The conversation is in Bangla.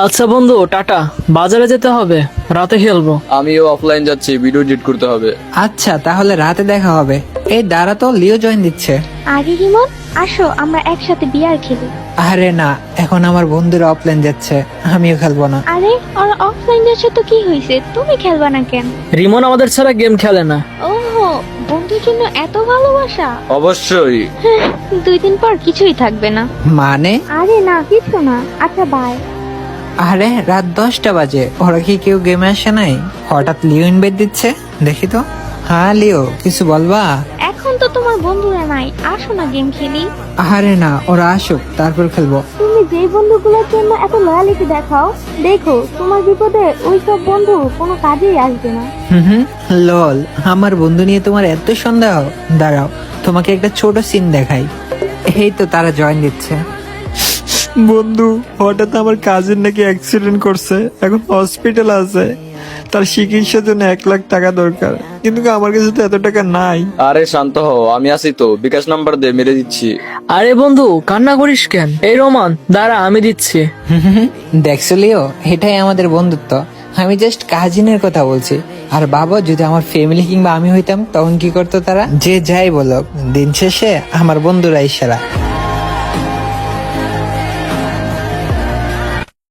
আচ্ছা বন্ধু, টাটা। বাজারে যেতে হবে, রাতে খেলবো। আমিও অফলাইন যাচ্ছি, ভিডিও এডিট করতে হবে। আচ্ছা তাহলে রাতে দেখা হবে। এই দাঁড়া তো, লিও জয়েন দিচ্ছে। আরে রিমন, আসো আমরা একসাথে বিয়ার খেলি। আরে না, এখন আমার বন্ধুরা অফলাইন যাচ্ছে, আমিও খেলবো না। আরে ওরা অফলাইন যাচ্ছে তো কি হয়েছে, তুমি খেলবা না কেন? রিমন আমাদের ছাড়া গেম খেলে না। ওহো, বন্ধুর জন্য এত ভালোবাসা। অবশ্যই। 2 দিন পর কিছুই থাকবে না। মানে? আরে না, কিছু না। আচ্ছা বাই। আরে রাত 10টা বাজে, ওরা কি কেউ গেমে আসে নাই? হঠাৎ লিও ইনভাইট দিচ্ছে, দেখি তো। হ্যাঁ লিও, কিছু বলবা? এখন তো তোমার বন্ধুরা নাই, আসো না গেম খেলি। আরে না, ওরা আসুক তারপর খেলবো। তুমি যে বন্ধুগুলোর জন্য এত লয়ালিটি দেখাও, দেখো তোমার বিপদে ওই সব বন্ধু কোনো কাজেই আসবে না। হুম, লল, আমার বন্ধু নিয়ে তোমার এত সন্দেহ? দাঁড়াও, তোমাকে একটা ছোট সিন দেখাই। এই তো তারা জয়েন দিচ্ছে। বন্ধু, হঠাৎ আমার কাজিন নাকি অ্যাক্সিডেন্ট করছে, এখন হসপিটাল আছে। তার চিকিৎসার জন্য 1 লাখ টাকা দরকার, কিন্তু আমার কাছে তো এত টাকা নাই। আরে শান্ত হও, আমি আছি তো, বিকাশ নাম্বার দে, মেরে দিচ্ছি। আরে বন্ধু, কান্না করিস কেন? এই রোমান, দাঁড়া আমি দিচ্ছি। দেখছো লিও, এটাই আমাদের বন্ধুত্ব। আমি জাস্ট কাজিনের কথা বলছি। আর বাবা, যদি আমার ফ্যামিলি কিংবা আমি হইতাম তখন কি করতো তারা? যে যাই বলো, দিন শেষে আমার বন্ধুরাই সেরা।